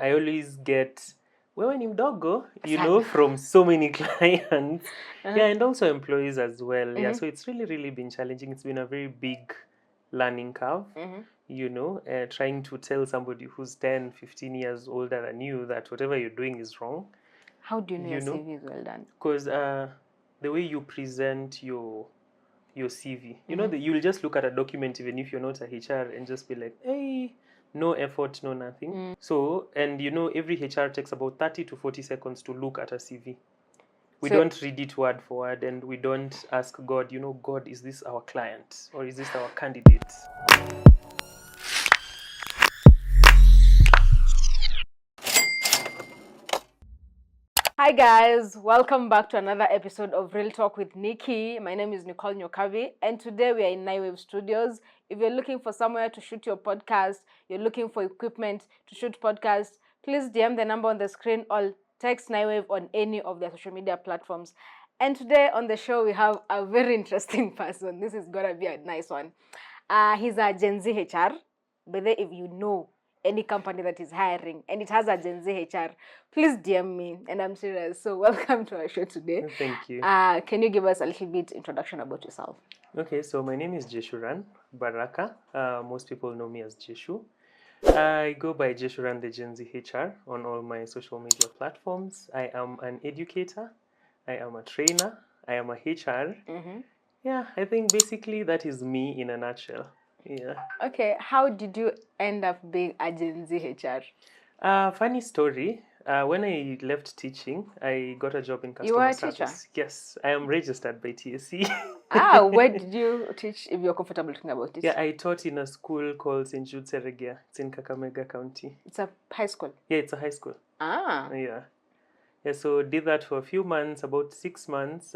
I always get wewe ni mdogo, from so many clients. Yeah, and also employees as well. Yeah, so it's really been challenging. It's been a very big learning curve. Trying to tell somebody who's 10, 15 years older than you that whatever you're doing is wrong. How do you know your CV is well done? Because the way you present your CV, you'll just look at a document even if you're not a HR and just be like, hey, no effort, no nothing. So, and every HR takes about 30 to 40 seconds to look at a CV. We don't read it word for word, and we don't ask God, God, is this our client or is this our candidate? Hi guys, welcome back to another episode of Real Talk with Nikki. My name is Nicole Nyokavi, and today we are in Naiwave Studios. If you're looking for somewhere to shoot your podcast, you're looking for equipment to shoot podcasts, please DM the number on the screen or text Naiwave on any of their social media platforms. And today on the show, we have a very interesting person. This is gonna be a nice one. He's a GenZ HR. But then if you know any company that is hiring and it has a GenZ HR, please DM me, and I'm serious. So welcome to our show today. Thank you. Can you give us a little bit introduction about yourself? Okay, so my name is Jeshuran Baraka. Most people know me as Jeshu. I go by Jeshuran the GenZ HR on all my social media platforms. I am an educator. I am a trainer. I am a HR. Yeah, I think basically that is me in a nutshell. Yeah. Okay, how did you end up being a GenZ HR? Funny story. When I left teaching, I got a job in customer You were a service. teacher? Yes, I am registered by TSC. Where did you teach, if you're comfortable talking about it? Yeah, I taught in a school called St. Jude Seregia. It's in Kakamega County. It's a high school? Yeah, it's a high school. Yeah. Yeah, so did that for a few months, about 6 months.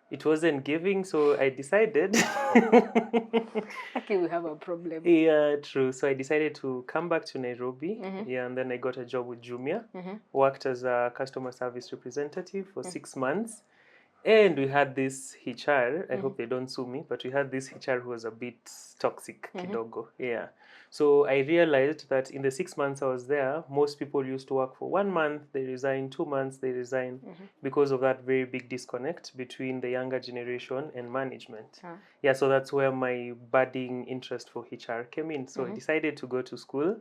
It wasn't giving, so I decided. Okay, we have a problem. Yeah, true. So I decided to come back to Nairobi. Yeah, and then I got a job with Jumia. Worked as a customer service representative for 6 months. And we had this HR, I hope they don't sue me, but we had this HR who was a bit toxic, kidogo. Yeah. So I realized that in the 6 months I was there, most people used to work for 1 month, they resign, 2 months, they resign, because of that very big disconnect between the younger generation and management. Yeah, so that's where my budding interest for HR came in. So I decided to go to school.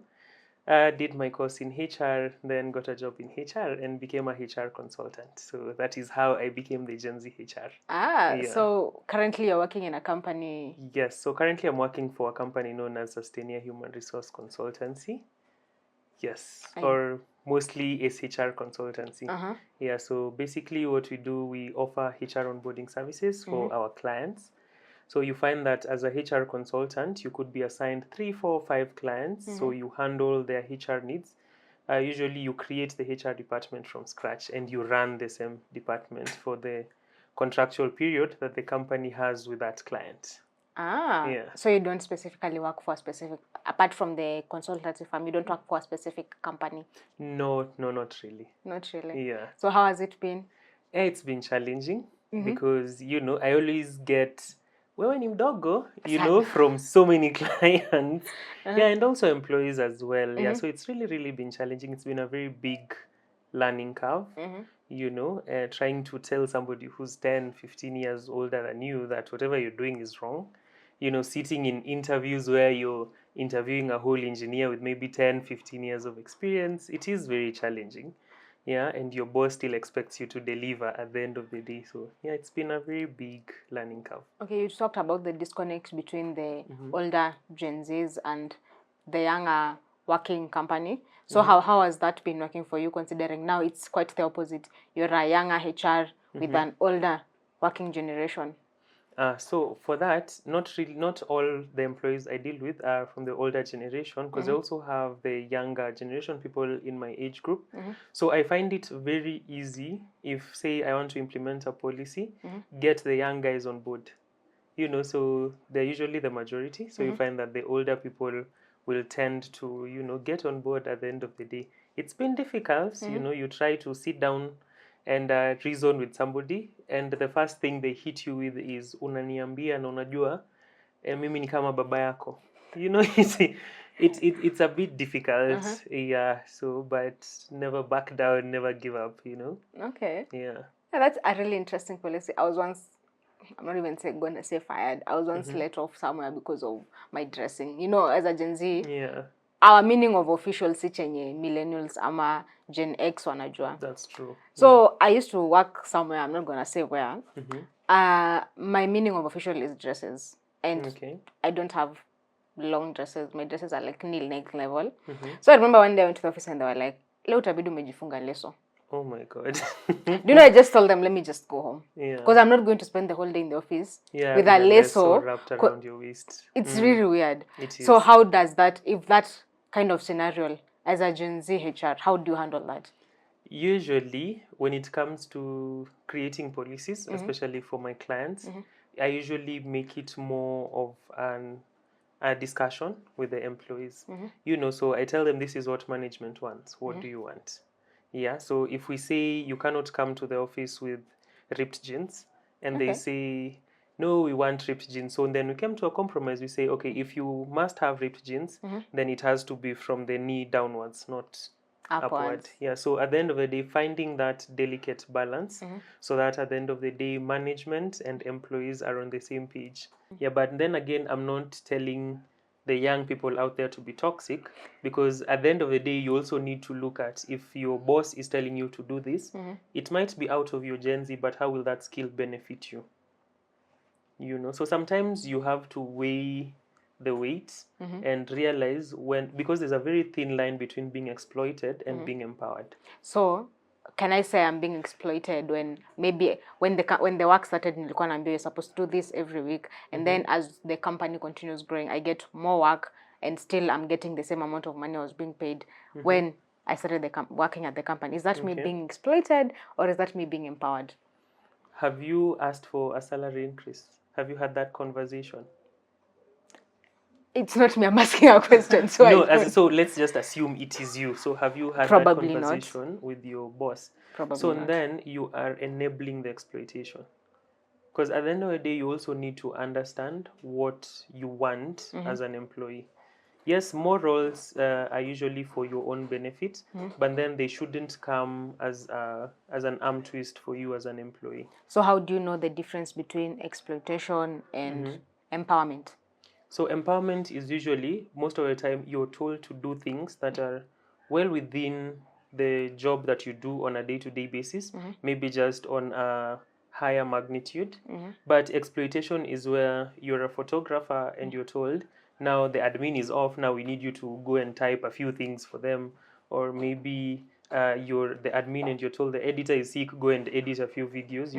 Did my course in HR, then got a job in HR and became a HR consultant. So that is how I became the GenZ HR. Yeah. So currently you're working in a company? Yes, so currently I'm working for a company known as Sustainia Human Resource Consultancy. Yes, or mostly SHR consultancy. Yeah, so basically what we do, we offer HR onboarding services for our clients. So you find that as a HR consultant, you could be assigned 3, 4, 5 clients. So you handle their HR needs. Usually you create the HR department from scratch and you run the same department for the contractual period that the company has with that client. Yeah. So you don't specifically work for a specific, apart from the consultancy firm, you don't work for a specific company? No, not really. Not really? Yeah. So how has it been? It's been challenging because, I always get wewe ni mdogo, from so many clients. Yeah, and also employees as well. Yeah, so it's really been challenging. It's been a very big learning curve. Trying to tell somebody who's 10, 15 years older than you that whatever you're doing is wrong. Sitting in interviews where you're interviewing a whole engineer with maybe 10, 15 years of experience, it is very challenging. Yeah, and your boss still expects you to deliver at the end of the day. So yeah, it's been a very big learning curve. Okay, you talked about the disconnect between the older Gen Zs and the younger working company. So how has that been working for you, considering now it's quite the opposite? You're a younger HR with an older working generation. So for that, not all the employees I deal with are from the older generation, because I also have the younger generation, people in my age group. So I find it very easy if, say, I want to implement a policy, get the young guys on board. So they're usually the majority. So you find that the older people will tend to, get on board at the end of the day. It's been difficult. You try to sit down and reason with somebody, and the first thing they hit you with is unaniambia na unajua mimi ni kama baba yako. It's a bit difficult, yeah. So, but never back down, never give up. Okay. Yeah. Yeah, that's a really interesting policy. I was once, I'm not even going to say fired. I was once let off somewhere because of my dressing. As a Gen Z, Yeah, our meaning of official si chenye millennials ama Gen X wanajua. that's true. So I used to work somewhere, I'm not going to say where. Mm-hmm. My meaning of official is dresses. And Okay. I don't have long dresses. My dresses are like knee neck level. Mm-hmm. So I remember one day I went to the office and they were like, leo utabidu umejifunga leso. Oh my God. Do you know, I just told them, let me just go home. Yeah. Because I'm not going to spend the whole day in the office Yeah, with in a leso leso. wrapped around your waist. It's really weird. It So is. how does that, if that kind of scenario, as a Gen Z HR, how do you handle that? Usually, when it comes to creating policies, especially for my clients, I usually make it more of a discussion with the employees. So I tell them this is what management wants. What do you want? Yeah, so if we say you cannot come to the office with ripped jeans, and they Okay. say, no, we want ripped jeans. So then we came to a compromise. We say, okay, if you must have ripped jeans, then it has to be from the knee downwards, not upward. Yeah, so at the end of the day, finding that delicate balance so that at the end of the day, management and employees are on the same page. Yeah, but then again, I'm not telling the young people out there to be toxic, because at the end of the day, you also need to look at, if your boss is telling you to do this, it might be out of your Gen Z, but how will that skill benefit you? So sometimes you have to weigh the weights and realize because there's a very thin line between being exploited and being empowered. So can I say I'm being exploited when maybe when the work started, nilikuwa naambiwa you're supposed to do this every week, and then as the company continues growing, I get more work and still I'm getting the same amount of money I was being paid when I started working at the company. Is that me being exploited, or is that me being empowered? Have you asked for a salary increase? Have you had that conversation? It's not me, I'm asking a question. So no, so let's just assume it is you. So have you had Probably that not. conversation with your boss? Probably so not. Then you are enabling the exploitation. Because at the end of the day, you also need to understand what you want as an employee. Yes, more roles are usually for your own benefit, but then they shouldn't come as an arm twist for you as an employee. So how do you know the difference between exploitation and empowerment? So empowerment is usually, most of the time, you're told to do things that are well within the job that you do on a day-to-day basis, maybe just on a higher magnitude. But exploitation is where you're a photographer and you're told, now the admin is off, now we need you to go and type a few things for them. Or maybe you're the admin and you're told the editor is sick, go and edit a few videos.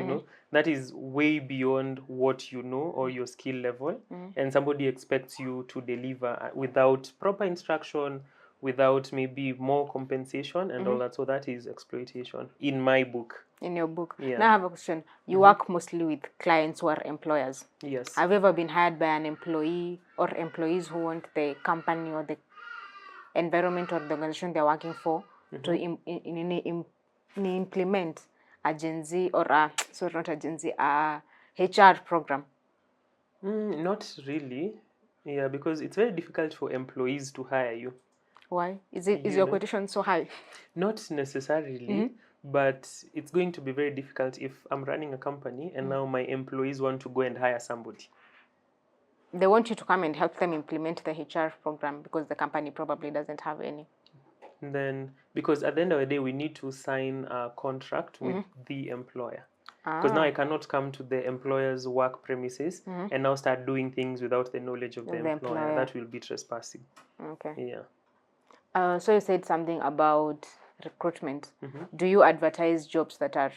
That is way beyond what you know or your skill level. And somebody expects you to deliver without proper instruction, without maybe more compensation and all that. So that is exploitation in my book. In your book. Yeah. Now I have a question. You work mostly with clients who are employers. Yes. Have you ever been hired by an employee or employees who want the company or the environment or the organization they're working for to implement a Gen Z or sorry, not a Gen Z, a HR program? Not really. Yeah, because it's very difficult for employees to hire you. Why? Is your quotation so high? Not necessarily, but it's going to be very difficult if I'm running a company and now my employees want to go and hire somebody. They want you to come and help them implement the HR program because the company probably doesn't have any. Then, because at the end of the day, we need to sign a contract with the employer. Because now I cannot come to the employer's work premises and now start doing things without the knowledge of the employer. That will be trespassing. Okay. Yeah. So you said something about recruitment. Do you advertise jobs that are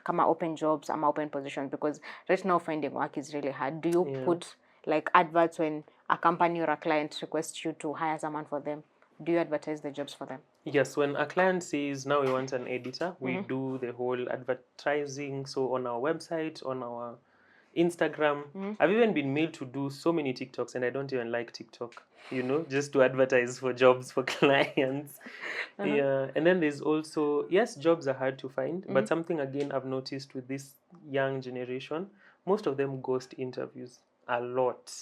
open jobs, open positions? Because right now finding work is really hard. Do you put like adverts when a company or a client requests you to hire someone for them? Do you advertise the jobs for them? Yes, when a client says, now we want an editor, we do the whole advertising. So on our website, on our Instagram. I've even been made to do so many TikToks, and I don't even like TikTok, just to advertise for jobs for clients. Yeah. And then there's also, yes, jobs are hard to find, but something again I've noticed with this young generation, most of them ghost interviews a lot.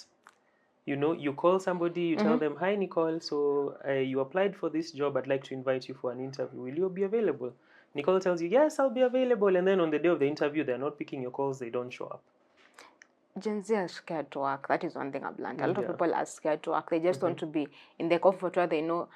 You call somebody, you tell them, "Hi, Nicole, so you applied for this job. I'd like to invite you for an interview. Will you be available?" Nicole tells you, "Yes, I'll be available." And then on the day of the interview, they're not picking your calls. They don't show up. Gen Z are scared to work. That is one thing I've learned. A lot of Yeah. people are scared to work. They just want to be in their comfort where they know,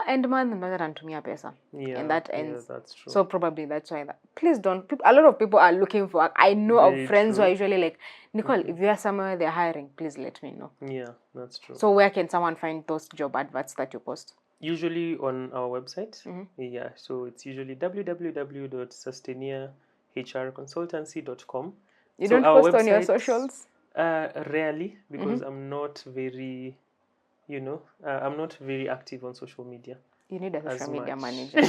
end month, anatumia pesa. Yeah, And that ends. that's true. So probably that's why. Please don't. A lot of people are looking for work. I know Very of friends true. who are usually like, Nicole, if you are somewhere they're hiring, please let me know. Yeah, that's true. So where can someone find those job adverts that you post? Usually on our website. Yeah, so it's usually www.sustainiahrconsultancy.com. You So don't our post on your website, socials? Rarely, because I'm not very, I'm not very active on social media. You need a social media much. manager.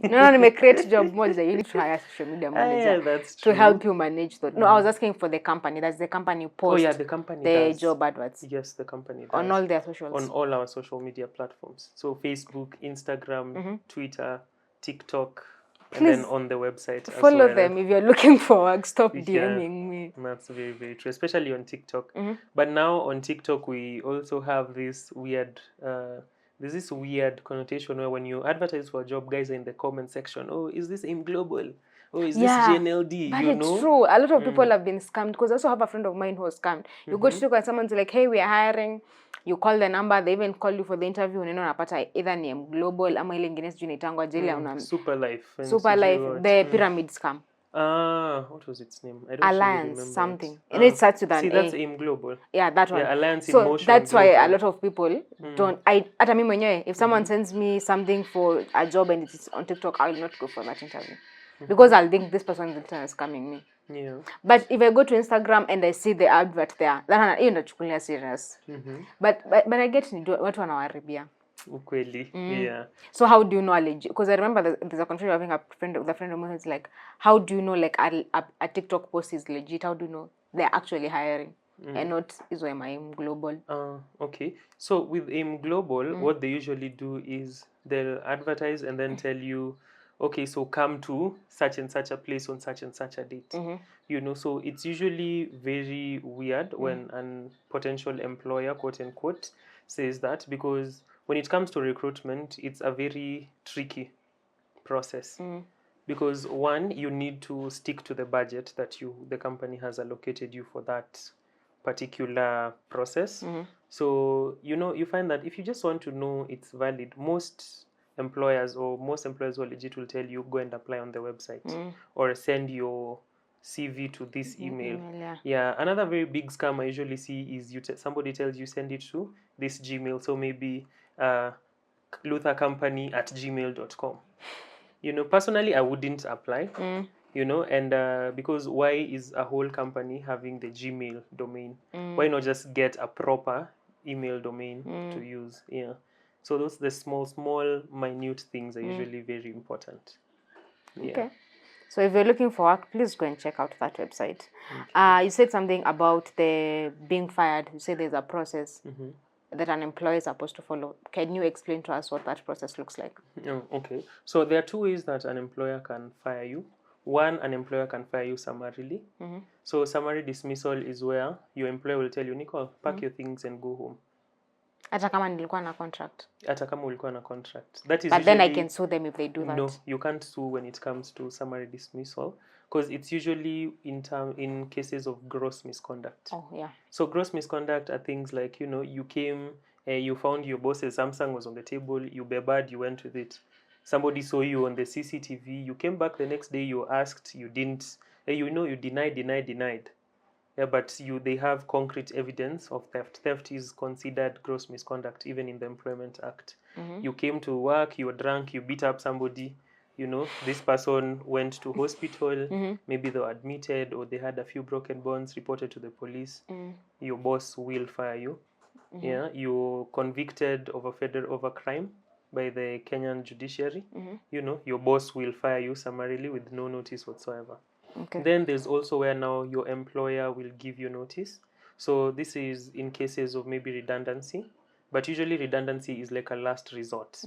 No, make create job moja. You need to hire a social media manager Yeah, that's true. to help you manage that. No, I was asking for the company. Does the company post yeah, the company the does. job adverts Yes, the company does. on all their socials? On all our social media platforms. So Facebook, Instagram, Twitter, TikTok, and then on the website as Follow well. them if you're looking for work. Stop Yeah. DMing me. That's very, very true, especially on TikTok. But now on TikTok, we also have this weird, there's this weird connotation where when you advertise for a job, guys are in the comment section, "Oh, is this AIM Global? Oh, is this GNLD?" But it's true. A lot of people have been scammed, because I also have a friend of mine who was scammed. You go to TikTok and someone's like, "Hey, we are hiring." You call the number, they even call you for the interview, unaenda unapata either ni AIM Global ama ile ingine sijui inaitangwa jele Super Life. Super Life, the pyramid scam. What was its name? I don't Alliance really remember something. And it starts with an See, that's A. AIM Global. Yeah, that one. Yeah, Alliance in So Motion that's why Global. a lot of people don't. Hata mimi mwenyewe, if someone sends me something for a job and it's on TikTok, I will not go for that interview, because I'll think this person is scamming me. Yeah. But if I go to Instagram and I see the advert there, then hiyo nachukulia serious. But I get watu wanawaribia. Ukweli. Yeah. So how do you know because I remember there's a conversation having a friend of mine who's like, how do you know like a TikTok post is legit? How do you know they're actually hiring and not is AIM Global? Okay. So with AIM Global, what they usually do is they'll advertise and then tell you, okay, so come to such and such a place on such and such a date. So it's usually very weird when a potential employer, quote unquote, says that, because when it comes to recruitment, it's a very tricky process. Because one, you need to stick to the budget that the company has allocated you for that particular process. So, you find that if you just want to know it's valid, most employers who are legit will tell you, go and apply on the website or send your CV to this email. Yeah. Another very big scam I usually see is somebody tells you send it to this Gmail. So maybe luthercompany@gmail.com. Personally, I wouldn't apply. And because why is a whole company having the Gmail domain? Why not just get a proper email domain to use? Yeah. So those the small, minute things are usually very important. Yeah. Okay. So if you're looking for work, please go and check out that website. You said something about the being fired. You said there's a process that an employer is supposed to follow. Can you explain to us what that process looks like? Okay. So there are two ways that an employer can fire you. One, an employer can fire you summarily. So summary dismissal is where your employer will tell you, Nicole, pack your things and go home. Hata kama nilikuwa na contract. Hata kama ulikuwa na contract. That is But then I can sue them if they do that. No, you can't sue when it comes to summary dismissal, because it's usually in cases of gross misconduct. Oh, yeah. So gross misconduct are things like, you came, you found your boss's Samsung was on the table, you bebared, you went with it. Somebody saw you on the CCTV, you came back the next day, you asked, you didn't, you denied. Yeah, but they have concrete evidence of theft. Theft is considered gross misconduct, even in the Employment Act. You came to work, you were drunk, you beat up somebody, this person went to hospital, maybe they were admitted or they had a few broken bones, reported to the police. Your boss will fire you. Yeah, you're convicted of a crime by the Kenyan judiciary. Your boss will fire you summarily with no notice whatsoever. Okay. Then there's also where now your employer will give you notice. So this is in cases of maybe redundancy, but usually redundancy is like a last resort.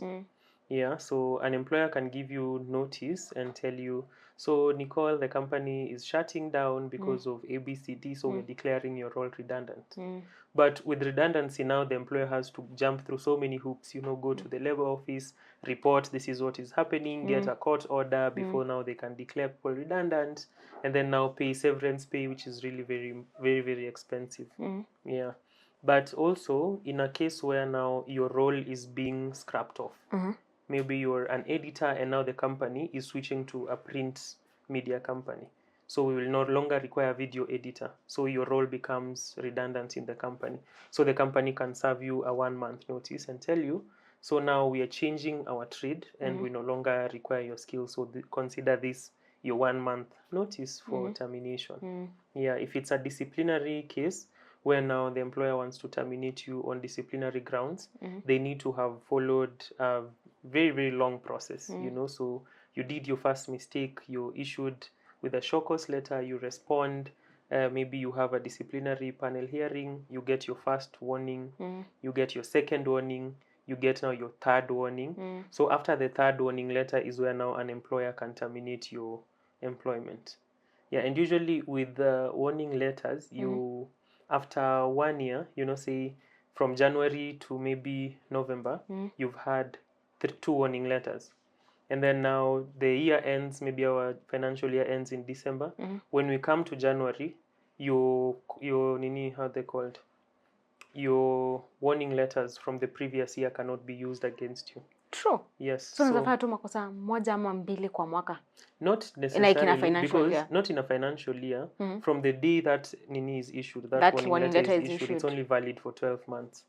Yeah, so an employer can give you notice and tell you, so Nicole, the company is shutting down because of ABCD, so we're declaring your role redundant. But with redundancy now, the employer has to jump through so many hoops, go to the labor office, report this is what is happening, get a court order before now they can declare people redundant, and then now pay severance pay, which is really very, very, very expensive. Yeah. But also, in a case where now your role is being scrapped off, maybe you're an editor and now the company is switching to a print media company. So we will no longer require a video editor. So your role becomes redundant in the company. So the company can serve you a 1-month notice and tell you, so now we are changing our trade and we no longer require your skills. So consider this your 1-month notice for termination. Yeah, if it's a disciplinary case where now the employer wants to terminate you on disciplinary grounds, they need to have followed a very, very long process, So you did your first mistake, you issued with a show cause letter, you respond, maybe you have a disciplinary panel hearing, you get your first warning, you get your second warning, you get now your third warning. So after the third warning letter is where now an employer can terminate your employment. Yeah, and usually with the warning letters, you after 1 year, say from January to maybe November, you've had 2 warning letters. And then now the year ends, maybe our financial year ends in December. When we come to January, your how they called? Your warning letters from the previous year cannot be used against you. True. Yes. So unafanya tu makosa moja ama mbili kwa mwaka. Not necessarily, because not in a financial year. From the day that Nini is issued, that warning letter is issued, it's only valid for 12 months.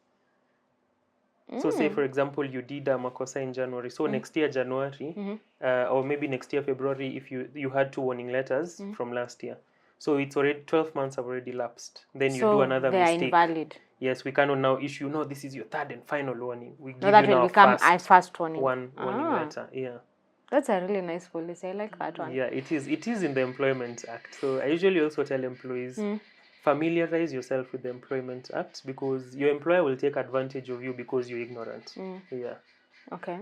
So say, for example, you did a makosa in January. So next year, January, or maybe next year, February, if you had 2 warning letters from last year. So it's already 12 months have already lapsed. Then you do another mistake. So they are invalid. Yes, we cannot now issue, no, this is your third and final warning. We give that you will now become a first warning. One warning letter, yeah. That's a really nice policy. I like that one. Yeah, it is. It is in the Employment Act. So I usually also tell employees, familiarize yourself with the Employment Act, because your employer will take advantage of you because you're ignorant. Yeah. Okay.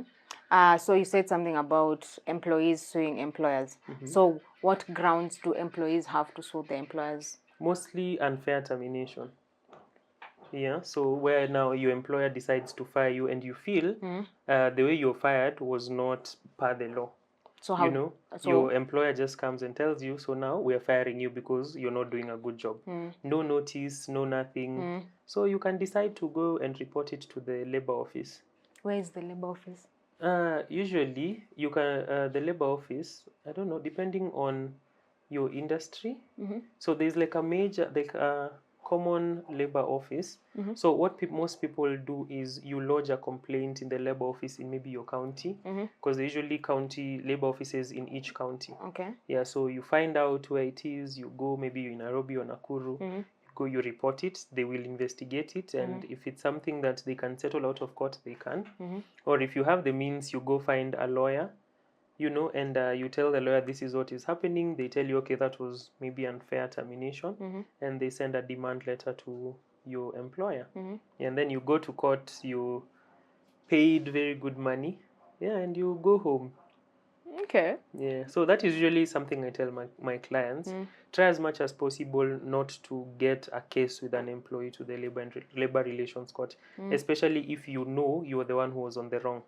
So you said something about employees suing employers. So what grounds do employees have to sue the employers? Mostly unfair termination. Yeah, so where now your employer decides to fire you and you feel the way you're fired was not per the law. So how, your employer just comes and tells you, so now we are firing you because you're not doing a good job. No notice, no nothing. So you can decide to go and report it to the labor office. Where is the labor office? Usually you can, the labor office, I don't know, depending on your industry. So there's like a major, like a common labor office. So what most people do is you lodge a complaint in the labor office in maybe your county, because there's usually county labor offices in each county. Okay. Yeah, so you find out where it is, you go, maybe you're in Nairobi or Nakuru, you go, you report it, they will investigate it, and if it's something that they can settle out of court, they can. Or if you have the means, you go find a lawyer, and you tell the lawyer this is what is happening. They tell you, okay, that was maybe unfair termination, and they send a demand letter to your employer. And then you go to court, you paid very good money, and you go home. Okay. Yeah, so that is usually something I tell my clients. Try as much as possible not to get a case with an employee to the labor relations court, especially if you know you're the one who was on the wrong,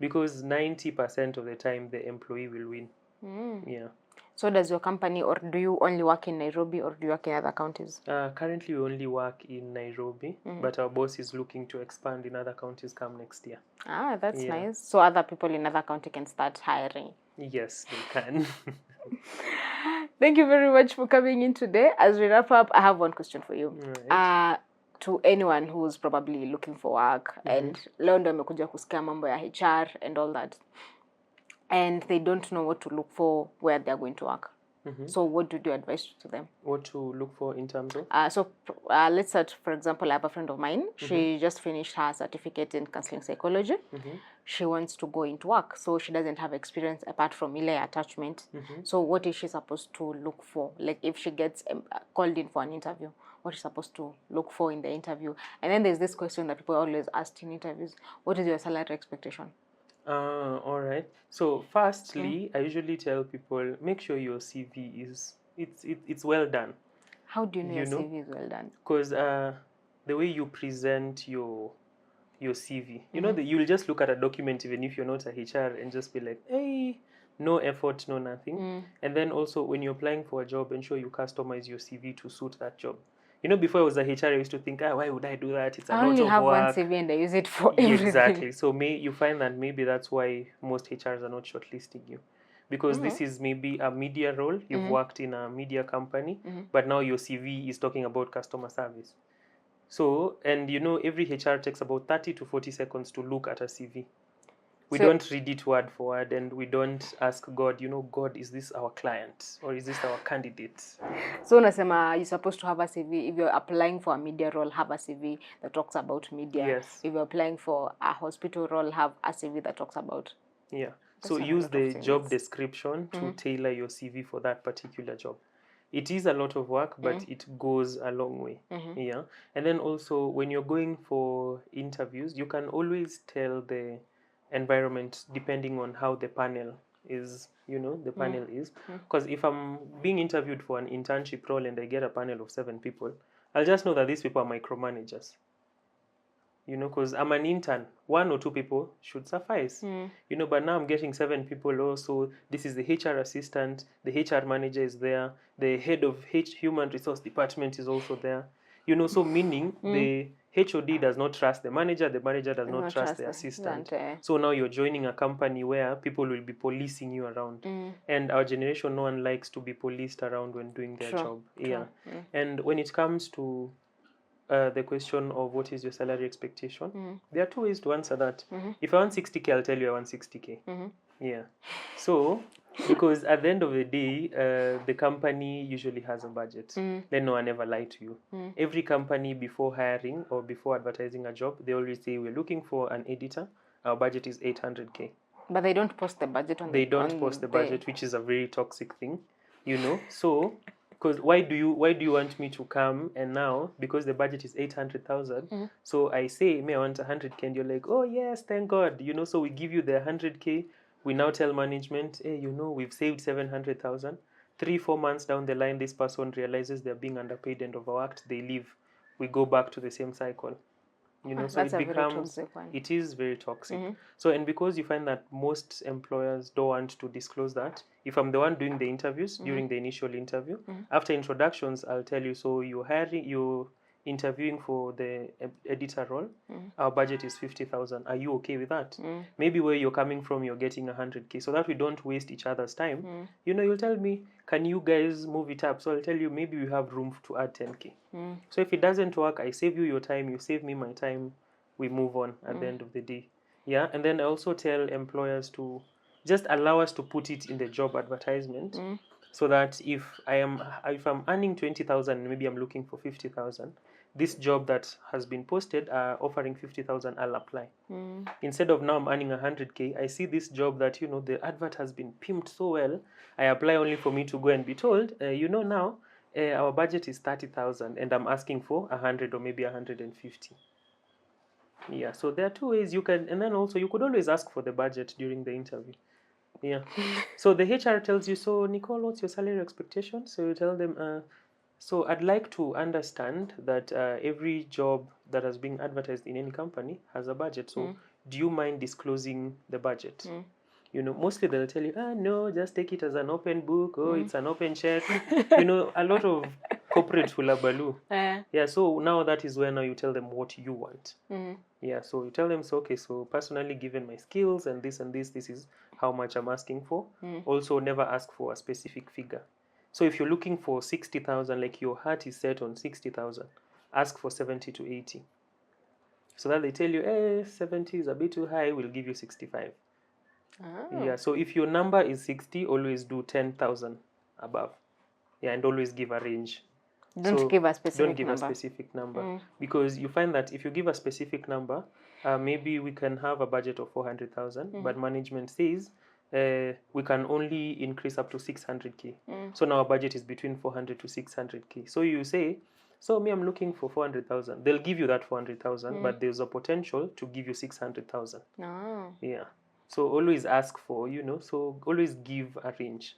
because 90% of the time the employee will win. Yeah. So does your company, or do you only work in Nairobi, or do you work in other counties? Currently we only work in Nairobi, but our boss is looking to expand in other counties come next year. That's nice. So other people in other county can start hiring. Yes, they can. Thank you very much for coming in today. As we wrap up, I have one question for you. Right. To anyone who's probably looking for work and leo ndo amekuja kusikia mambo ya HR and all that, and they don't know what to look for where they're going to work. So what do you advise to them? What to look for in terms of? Let's say, for example, I have a friend of mine. She just finished her certificate in counseling psychology. She wants to go into work, so she doesn't have experience apart from ile attachment. So what is she supposed to look for? Like if she gets called in for an interview, what is she supposed to look for in the interview? And then there's this question that people always ask in interviews: what is your salary expectation? All right. So firstly, I usually tell people make sure your CV is it's well done. How do you know You your know, CV is well done? because the way you present your CV, you know that you'll just look at a document even if you're not a HR and just be like, hey, no effort, no nothing. And then also when you're applying for a job, ensure you customize your CV to suit that job. You know, before I was a HR, I used to think, why would I do that? It's a I lot only of have one work. CV and I use it for Yeah, everything. exactly. So you find that maybe that's why most HRs are not shortlisting you. Because this is maybe a media role. You've worked in a media company, but now your CV is talking about customer service. So, and you know, every HR takes about 30 to 40 seconds to look at a CV. We So- don't read it word for word, and we don't ask God, you know, God, is this our client or is this our candidate? So unasema you're supposed to have a CV. If you're applying for a media role, have a CV that talks about media. Yes. If you're applying for a hospital role, have a CV that talks about. Yeah. That's So not a use lot of the job CVs. description to tailor your CV for that particular job. It is a lot of work, but it goes a long way. Yeah. And then also when you're going for interviews, you can always tell the environment depending on how the panel is, you know, the panel is. Because if I'm being interviewed for an internship role and I get a panel of 7 people, I'll just know that these people are micromanagers. You know, because I'm an intern, 1 or 2 people should suffice. You know, but now I'm getting 7 people also. This is the HR assistant, the HR manager is there, the head of human resource department is also there. You know, so meaning the HOD does not trust the manager does not trust the assistant. So now you're joining a company where people will be policing you around. And our generation, no one likes to be policed around when doing their job. Yeah. And when it comes to the question of what is your salary expectation, there are 2 ways to answer that. If I want 60K, I'll tell you I want 60K. Yeah. So, because at the end of the day, the company usually has a budget. Then no one ever lie to you. Every company before hiring or before advertising a job, they always say we're looking for an editor. Our budget is 800K. But they don't post the budget on They don't post the budget, which is a very toxic thing, you know. So, because why do you want me to come and now because the budget is 800,000, so I say may I want 100K and you're like, oh yes, thank God, you know. So we give you the 100K. We now tell management, hey, you know, we've saved 700,000. 3-4 months down the line, this person realizes they're being underpaid and overworked. They leave. We go back to the same cycle. You know, so that's it becomes, it is very toxic. So, and because you find that most employers don't want to disclose that, if I'm the one doing the interviews during the initial interview, after introductions, I'll tell you, so you're interviewing for the editor role, our budget is 50,000. Are you okay with that? Maybe where you're coming from, you're getting 100K, so that we don't waste each other's time. You know, you'll tell me, can you guys move it up? So I'll tell you, maybe we have room to add 10K. So if it doesn't work, I save you your time, you save me my time, we move on at the end of the day. Yeah, and then I also tell employers to just allow us to put it in the job advertisement, so that if I'm earning 20,000, maybe I'm looking for 50,000, this job that has been posted offering 50,000, I'll apply. Instead of now I'm earning 100K, I see this job that, you know, the advert has been pimped so well, I apply only for me to go and be told, you know, now our budget is 30,000 and I'm asking for 100 or maybe 150. Yeah, so there are 2 ways you can, and then also you could always ask for the budget during the interview. Yeah. So the HR tells you, so Nicole, what's your salary expectation? So you tell them, so I'd like to understand that every job that has been advertised in any company has a budget. So do you mind disclosing the budget? You know, mostly they'll tell you, no, just take it as an open book. Oh, it's an open check. You know, a lot of corporate hulabaloo. Yeah, so now that is where now you tell them what you want. Yeah, so you tell them, so okay, so personally, given my skills and this, this is how much I'm asking for. Also, never ask for a specific figure. So if you're looking for 60,000, like your heart is set on 60,000, ask for 70 to 80. So that they tell you, 70 is a bit too high, we'll give you 65. Yeah, so if your number is 60, always do 10,000 above. Yeah, and always give a range. Don't give a specific number. Because you find that if you give a specific number, maybe we can have a budget of 400,000, but management says we can only increase up to 600K. So now our budget is between 400 to 600K. So you say, so me, I'm looking for 400,000. They'll give you that 400,000, but there's a potential to give you 600,000. No. Yeah. So always ask for, so always give a range.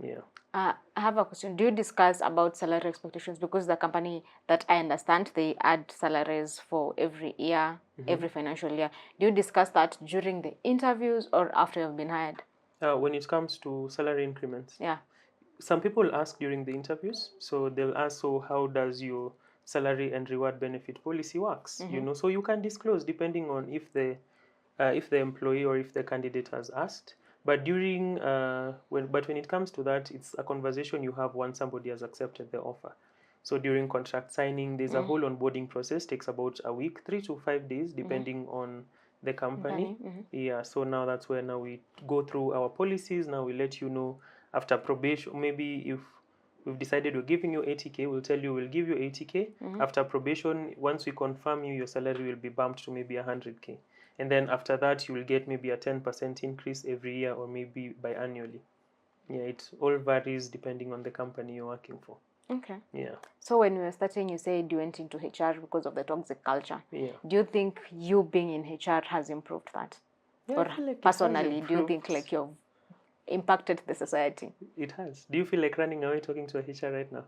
Yeah. I have a question. Do you discuss about salary expectations? Because the company that I understand, they add salaries for every year, every financial year. Do you discuss that during the interviews or after you've been hired? When it comes to salary increments, Yeah. some people ask during the interviews. So they'll ask, so how does your salary and reward benefit policy works? So you can disclose depending on if the employee or if the candidate has asked. But when it comes to that, it's a conversation you have once somebody has accepted the offer. So during contract signing, there's a whole onboarding process, takes about a week, 3 to 5 days, depending on the company. Yeah, so now that's where now we go through our policies. Now we let you know after probation, maybe if we've decided we're giving you 80K, we'll tell you we'll give you 80K. After probation, once we confirm you, your salary will be bumped to maybe 100K. And then after that, you will get maybe a 10% increase every year or maybe biannually. Yeah, it all varies depending on the company you're working for. Okay. Yeah. So when you were starting, you said you went into HR because of the toxic culture. Yeah. Do you think you being in HR has improved that? Yeah, or I feel like it has personally, do you think improved. like you've impacted the society? It has. Do you feel like running away talking to a HR right now?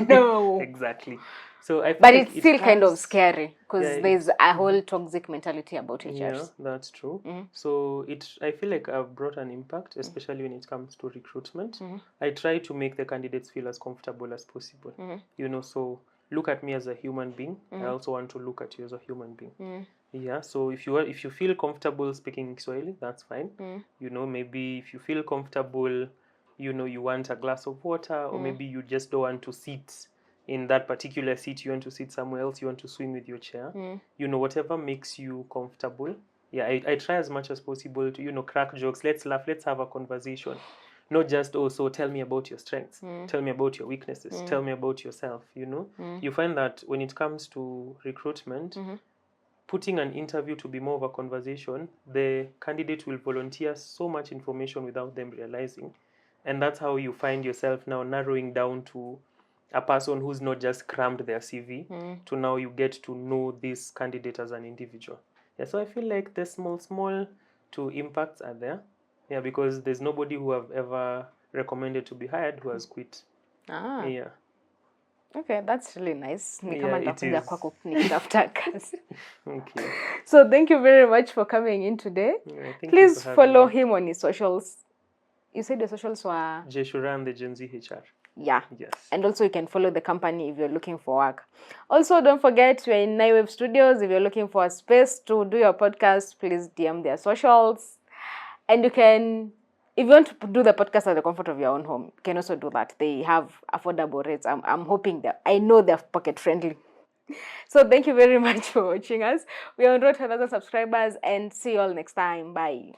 No. Exactly. So I feel But like it's still kind of has- scary because Yeah, there's a whole toxic mentality about HRs. Yeah, that's true. So I feel like I've brought an impact, especially when it comes to recruitment. I try to make the candidates feel as comfortable as possible. So look at me as a human being. I also want to look at you as a human being. Yeah, so if you feel comfortable speaking Kiswahili, that's fine. Maybe if you feel comfortable, you want a glass of water, or maybe you just don't want to sit in that particular seat, you want to sit somewhere else, you want to swing with your chair. Whatever makes you comfortable. Yeah, I try as much as possible to, crack jokes. Let's laugh, let's have a conversation. Not just, oh, so tell me about your strengths, tell me about your weaknesses, tell me about yourself. You find that when it comes to recruitment, putting an interview to be more of a conversation, the candidate will volunteer so much information without them realizing. And that's how you find yourself now narrowing down to a person who's not just crammed their CV, to now you get to know this candidate as an individual. Yeah, so I feel like the small to impacts are there. Yeah, because there's nobody who I've ever recommended to be hired who has quit. Yeah. Okay, that's really nice. Yeah, it is. Okay. So thank you very much for coming in today. Yeah, thank Please you for having follow me. him on his socials. You said the socials were... Jeshuran, the GenZ HR. Yeah. Yes. And also you can follow the company if you're looking for work. Also, don't forget we're in Naiwave Studios. If you're looking for a space to do your podcast, please DM their socials. And you can, if you want to do the podcast at the comfort of your own home, you can also do that. They have affordable rates. I'm hoping that, I know they're pocket friendly. So thank you very much for watching us. We are on road to 1,000 subscribers and see you all next time. Bye.